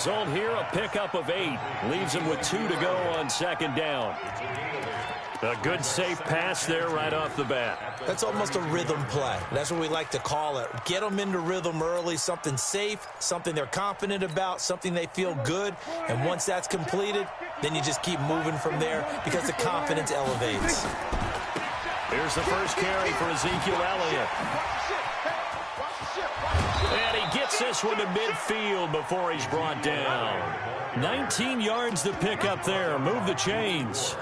result here, a pickup of 8. Leaves him with 2 to go on second down. A good, safe pass there right off the bat. That's almost a rhythm play. That's what we like to call it. Get them into rhythm early, something safe, something they're confident about, something they feel good. And once that's completed, then you just keep moving from there because the confidence elevates. Here's the first carry for Ezekiel Elliott. And he gets this one to midfield before he's brought down. 19 yards to pick up there. Move the chains.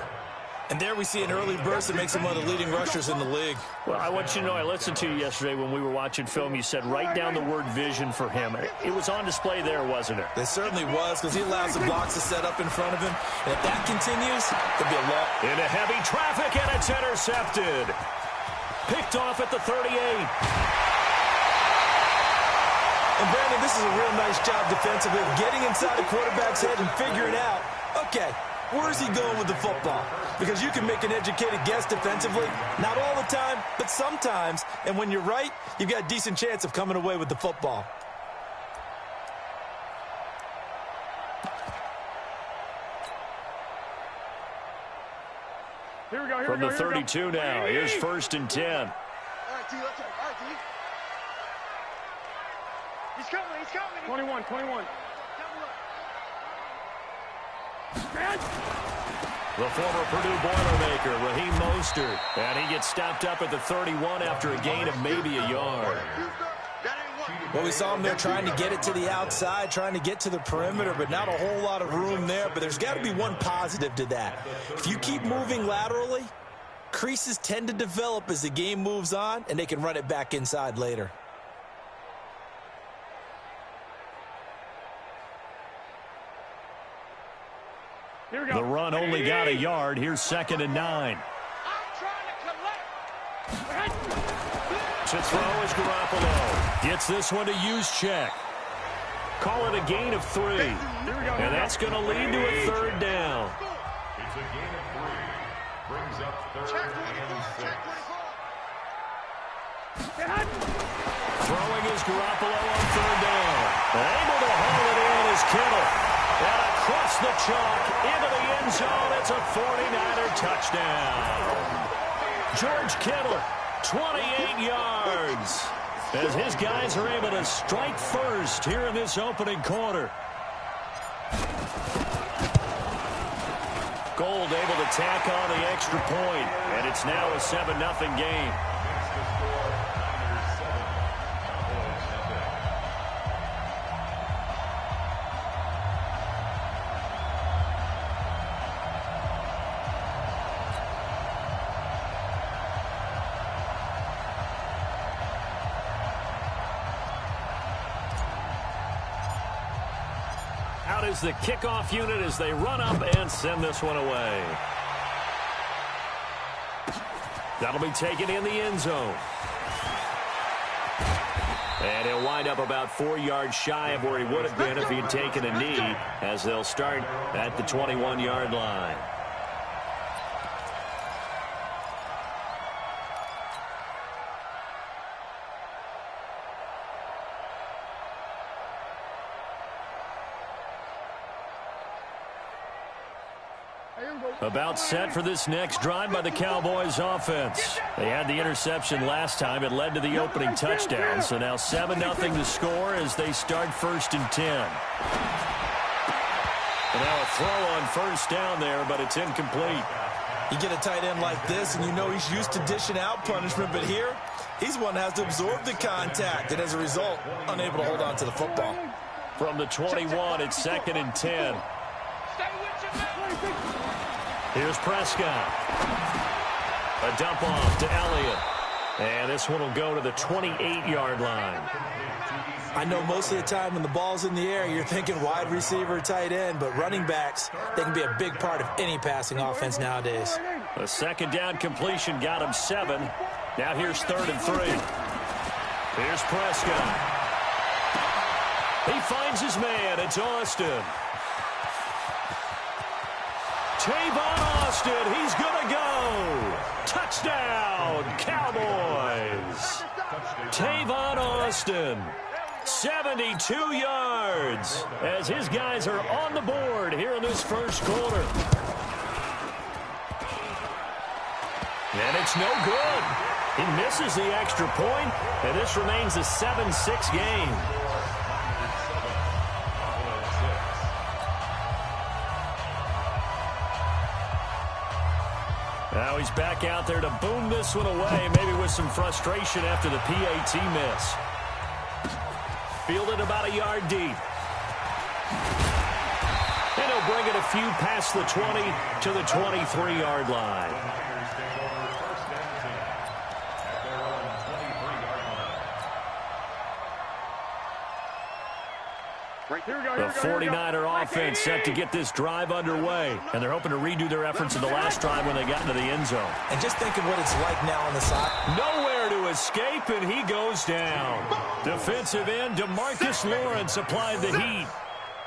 And there we see an early burst that makes him one of the leading rushers in the league. Well, I want you to know, I listened to you yesterday when we were watching film. You said write down the word vision for him. It was on display there, wasn't it? It certainly was, because he allows the blocks to set up in front of him. And if that continues, there'll be a lot. Into heavy traffic, and it's intercepted. Picked off at the 38. And, Brandon, this is a real nice job defensively of getting inside the quarterback's head and figuring out, okay, where's he going with the football? Because you can make an educated guess defensively. Not all the time, but sometimes. And when you're right, you've got a decent chance of coming away with the football. Here we go, From the 32 now, here's 1st and 10. All right, D, let's go. All right, D. He's coming. 21. The former Purdue Boilermaker, Raheem Mostert. And he gets stopped up at the 31 after a gain of maybe a yard. Well, we saw him there trying to get it to the outside, trying to get to the perimeter, but not a whole lot of room there. But there's got to be one positive to that. If you keep moving laterally, creases tend to develop as the game moves on, and they can run it back inside later. The run only got a yard. Here's 2nd and 9. To throw is Garoppolo. Gets this one to Juszczyk. Call it a gain of 3. And that's going to lead to a 3rd down. It's a gain of 3. Brings up 3rd and 6. Throwing is Garoppolo on 3rd down. Able to haul it in is Kittle. And across the chalk into the end zone. It's a 49er touchdown. George Kittle, 28 yards. As his guys are able to strike first here in this opening quarter. Gold able to tack on the extra point. And it's now a 7-0 game. Out is the kickoff unit as they run up and send this one away. That'll be taken in the end zone. And he'll wind up about 4 yards shy of where he would have been if he had taken a knee, as they'll start at the 21-yard line. About set for this next drive by the Cowboys offense. They had the interception last time. It led to the opening touchdown. So now 7-0 to score as they start 1st and 10. And now a throw on 1st down there, but it's incomplete. You get a tight end like this, and you know he's used to dishing out punishment. But here, he's one that has to absorb the contact. And as a result, unable to hold on to the football. From the 21, it's 2nd and 10. Here's Prescott. A dump off to Elliott. And this one will go to the 28-yard line. I know most of the time when the ball's in the air, you're thinking wide receiver, tight end, but running backs, they can be a big part of any passing offense nowadays. A 2nd down completion got him 7. Now here's 3rd and 3. Here's Prescott. He finds his man. It's Austin. Tavon Austin, he's going to go. Touchdown, Cowboys. Tavon Austin, 72 yards as his guys are on the board here in this first quarter. And it's no good. He misses the extra point, and this remains a 7-6 game. Now he's back out there to boom this one away, maybe with some frustration after the PAT miss. Fielded about a yard deep. And he'll bring it a few past the 20 to the 23-yard line. The 49er offense set to get this drive underway, and they're hoping to redo their efforts in the last drive when they got into the end zone. And just think of what it's like now on the side. Nowhere to escape, and he goes down. Defensive end DeMarcus Lawrence applied the heat.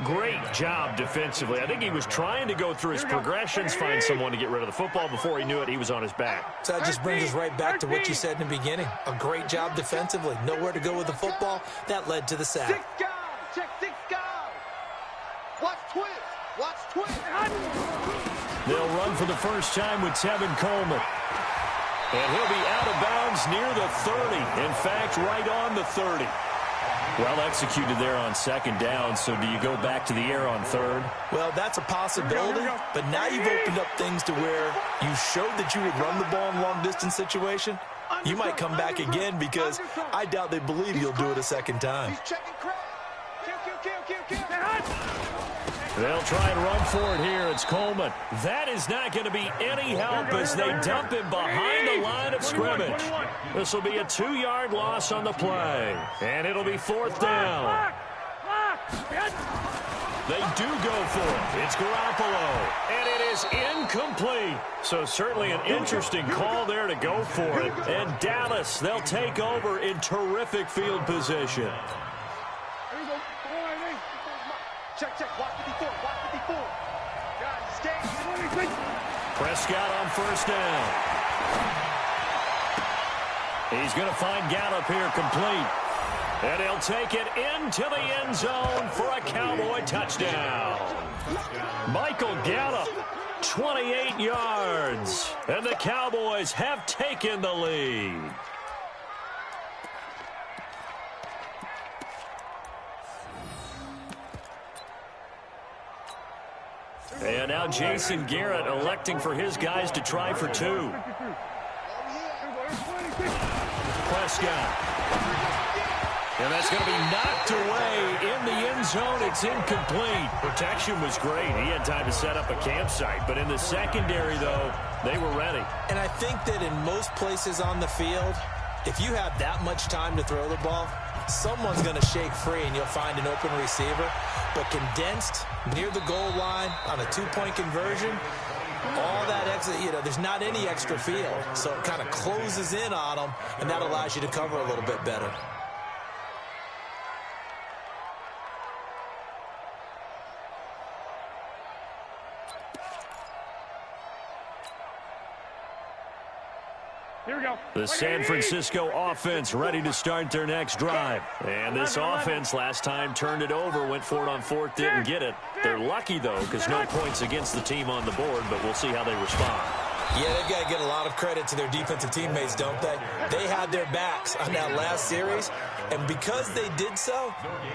Great job defensively. I think he was trying to go through his progressions, find someone to get rid of the football. Before he knew it, he was on his back. So that just brings us right back to what you said in the beginning. A great job defensively. Nowhere to go with the football. That led to the sack. 6 guys. Check 6 guys. Watch twist. Watch twist. They'll run for the first time with Tevin Coleman. And he'll be out of bounds near the 30. In fact, right on the 30. Well executed there on second down, so do you go back to the air on third? Well, that's a possibility, but now you've opened up things to where you showed that you would run the ball in a long-distance situation. You might come back again because I doubt they believe you'll do it a second time. They'll try and run for it here. It's Coleman. That is not going to be any help as they dump him behind the line of scrimmage. This will be a 2-yard loss on the play. And it'll be 4th down. They do go for it. It's Garoppolo. And it is incomplete. So certainly an interesting call there to go for it. And Dallas, they'll take over in terrific field position. Check. Watch 54. Watch 54. Guys, stay. Prescott on first down. He's going to find Gallup here complete. And he'll take it into the end zone for a Cowboy touchdown. Michael Gallup, 28 yards. And the Cowboys have taken the lead. And now Jason Garrett electing for his guys to try for 2. Prescott. And that's going to be knocked away in the end zone. It's incomplete. Protection was great. He had time to set up a campsite. But in the secondary, though, they were ready. And I think that in most places on the field, if you have that much time to throw the ball, someone's going to shake free and you'll find an open receiver. But condensed near the goal line on a 2-point conversion, all that extra, there's not any extra field. So it kind of closes in on them, and that allows you to cover a little bit better. Here we go. The San Francisco offense ready to start their next drive. And this offense last time turned it over, went for it on 4th, didn't get it. They're lucky, though, because no points against the team on the board, but we'll see how they respond. Yeah, they've got to get a lot of credit to their defensive teammates, don't they? They had their backs on that last series, and because they did so,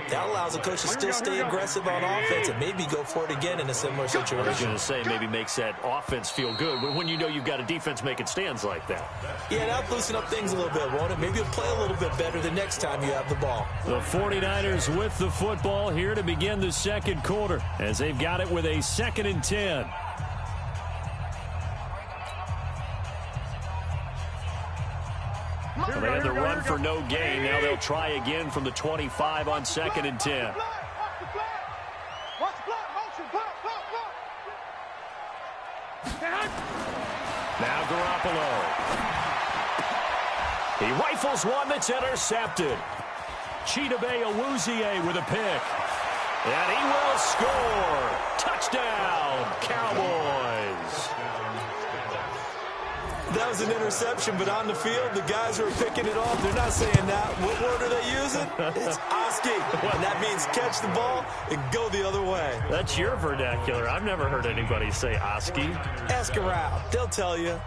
that allows the coach to still stay aggressive on offense and maybe go for it again in a similar situation. I was going to say maybe makes that offense feel good when you know you've got a defense making stands like that. Yeah, that'll loosen up things a little bit, won't it? Maybe you'll play a little bit better the next time you have the ball. The 49ers with the football here to begin the second quarter as they've got it with a 2nd and 10. They had to run for no gain. Now they'll try again from the 25 on 2nd and 10. Watch the block. Motion. Block. Now Garoppolo. He rifles one that's intercepted. Chidobe Awuzie with a pick. And he will score. Touchdown, Cowboys. That That was an interception, but on the field, the guys who are picking it off, they're not saying that. What word are they using? It's Oski, and that means catch the ball and go the other way. That's your vernacular. I've never heard anybody say Oski. Ask around. They'll tell you.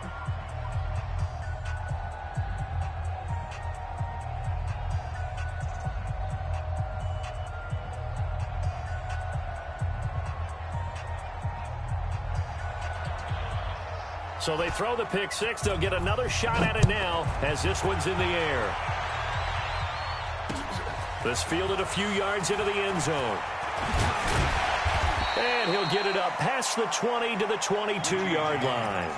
So they throw the pick six. They'll get another shot at it now as this one's in the air. This fielded a few yards into the end zone. And he'll get it up past the 20 to the 22-yard line.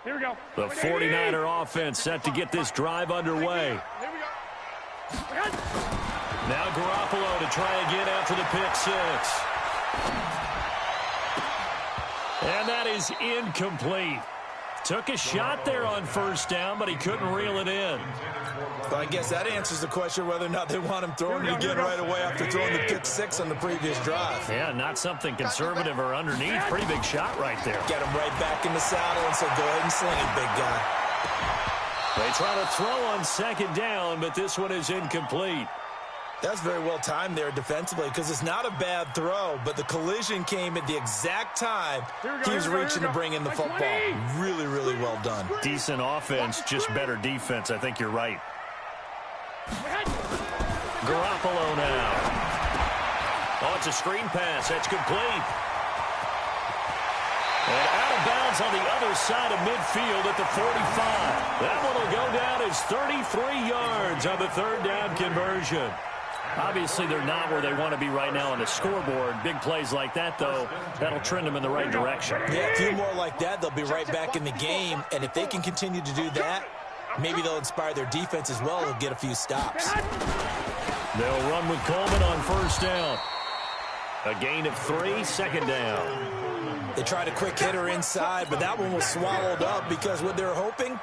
Here we go. The 49er offense set to get this drive underway. Here we go. Now Garoppolo to try again after the pick six. And that is incomplete. Took a shot there on first down, but he couldn't reel it in. So I guess that answers the question whether or not they want him throwing it again right away after throwing the pick six on the previous drive. Yeah, not something conservative or underneath. Pretty big shot right there. Get him right back in the saddle and say, go ahead and sling it, big guy. They try to throw on second down, but this one is incomplete. That's very well timed there defensively because it's not a bad throw, but the collision came at the exact time he was reaching to bring in the football. Really, really well done. Decent offense, just better defense. I think you're right. Garoppolo now. Oh, it's a screen pass. That's complete. And out of bounds on the other side of midfield at the 45. That one will go down as 33 yards on the third down conversion. Obviously, they're not where they want to be right now on the scoreboard. Big plays like that, though, that'll trend them in the right direction. Yeah, a few more like that, they'll be right back in the game. And if they can continue to do that, maybe they'll inspire their defense as well and get a few stops. They'll run with Coleman on first down. A gain of 3, second down. They tried a quick hitter inside, but that one was swallowed up because what they're hoping,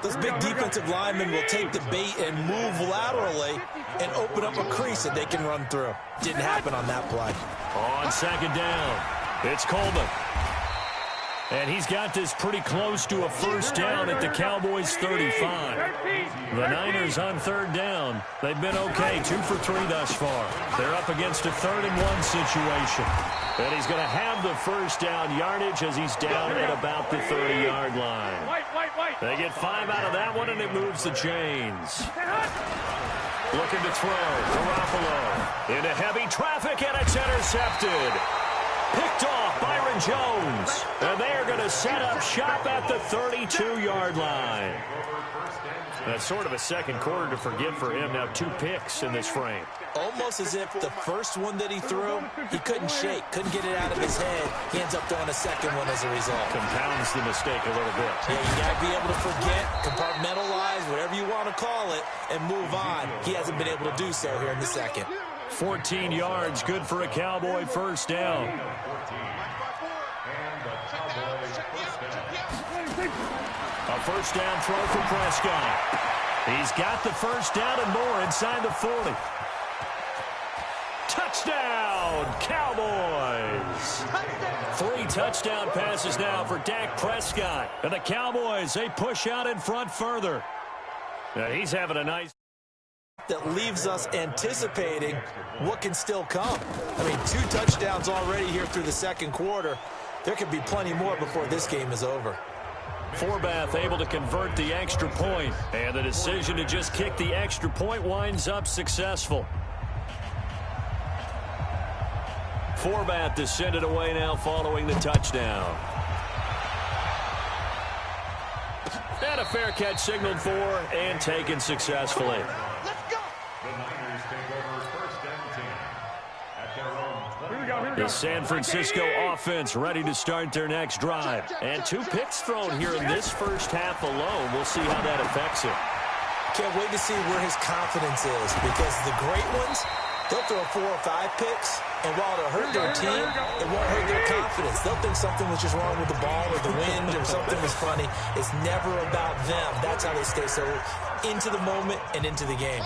those big defensive linemen will take the bait and move laterally and open up a crease that they can run through. Didn't happen on that play. On second down, it's Coleman. And he's got this pretty close to a first down at the Cowboys' 35. The Niners on third down. They've been okay, 2 for 3 thus far. They're up against a 3rd-and-1 situation. And he's going to have the first down yardage as he's down at about the 30-yard line. They get 5 out of that one, and it moves the chains. Looking to throw. Garoppolo into heavy traffic, and it's intercepted. Picked off Byron Jones. And they are going to set up shop at the 32-yard line. That's sort of a second quarter to forget for him. Now 2 picks in this frame. Almost as if the first one that he threw, he couldn't shake, couldn't get it out of his head. He ends up throwing a second one as a result. Compounds the mistake a little bit. Yeah, you got to be able to forget, compartmentalize, whatever you want to call it, and move on. He hasn't been able to do so here in the second. 14 yards, good for a Cowboy first down. A first down throw for Prescott. He's got the first down and more inside the 40. Touchdown, Cowboys. 3 touchdown passes now for Dak Prescott. And the Cowboys, they push out in front further. Now he's having a nice... that leaves us anticipating what can still come. I mean, 2 touchdowns already here through the second quarter. There could be plenty more before this game is over. Forbath able to convert the extra point, and the decision to just kick the extra point winds up successful. Forbath to send it away now following the touchdown. And a fair catch signaled for and taken successfully. Let's go. The Niners take over first and 10 at their own The San Francisco offense ready to start their next drive. And 2 picks thrown here in this first half alone. We'll see how that affects him. Can't wait to see where his confidence is, because the great ones, they'll throw 4 or 5 picks, and while it'll hurt their team, it won't hurt their confidence. They'll think something was just wrong with the ball or the wind or something was funny. It's never about them. That's how they stay so into the moment and into the game.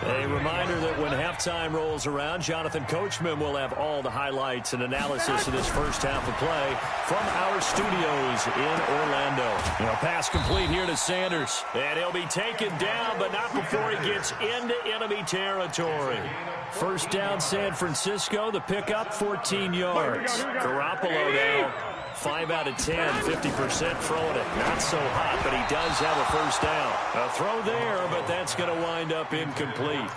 A reminder that when halftime rolls around, Jonathan Coachman will have all the highlights and analysis of this first half of play from our studios in Orlando. Pass complete here to Sanders. And he'll be taken down, but not before he gets into enemy territory. First down, San Francisco. The pickup, 14 yards. Garoppolo now, 5 out of 10, 50% throwing it. Not so hot, but he does have a first down. A throw there, but that's going to wind up incomplete.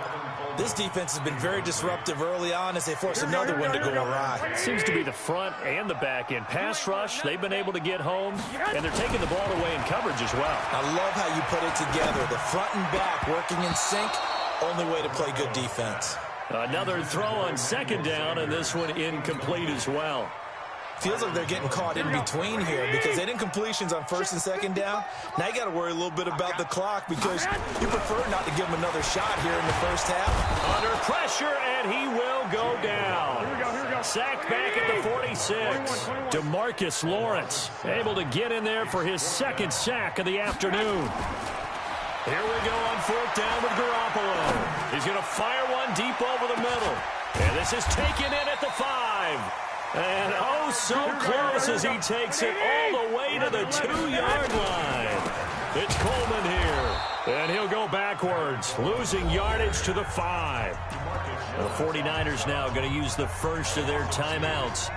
This defense has been very disruptive early on as they force another one to go awry. Seems to be the front and the back end. Pass rush, they've been able to get home, and they're taking the ball away in coverage as well. I love how you put it together. The front and back working in sync, only way to play good defense. Another throw on second down, and this one incomplete as well. Feels like they're getting caught in between here because they did incompletions on first and second down. Now you got to worry a little bit about the clock because you prefer not to give them another shot here in the first half. Under pressure, and he will go down. Sacked back at the 46. DeMarcus Lawrence able to get in there for his second sack of the afternoon. Here we go on 4th down with Garoppolo. He's going to fire one deep over the middle. And this is taken in at the 5. And oh, so close as he takes it all the way to the 2-yard line. It's Coleman here. And he'll go backwards, losing yardage to the 5. The 49ers now going to use the first of their timeouts,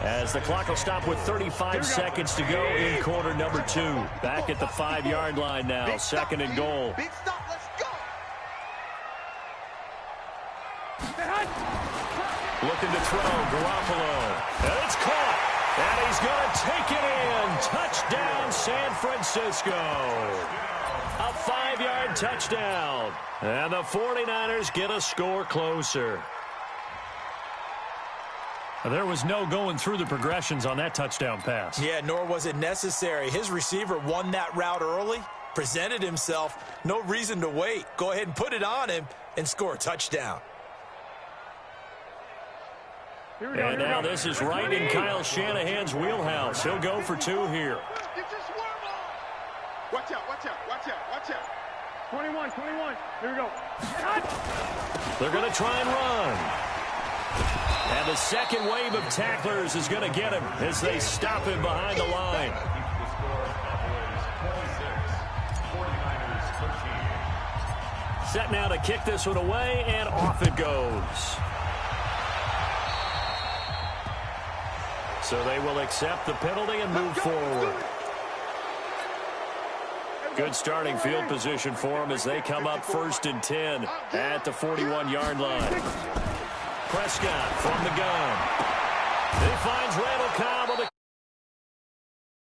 as the clock will stop with 35 seconds to go in quarter number 2. Back at the 5-yard line now, 2nd and goal. Big stop, let's go. Looking to throw, Garoppolo. And it's caught. And he's going to take it in. Touchdown, San Francisco. A 5-yard touchdown. And the 49ers get a score closer. There was no going through the progressions on that touchdown pass. Yeah, nor was it necessary. His receiver won that route early, presented himself. No reason to wait. Go ahead and put it on him and score a touchdown. And now this is right in Kyle Shanahan's wheelhouse. He'll go for 2 here. Watch out, watch out, watch out, watch out. 21. Here we go. They're going to try and run. And the second wave of tacklers is going to get him as they stop him behind the line. Set now to kick this one away, and off it goes. So they will accept the penalty and move forward. Good starting field position for them as they come up 1st and 10 at the 41-yard line. Prescott from the gun. He finds Randall Cobb.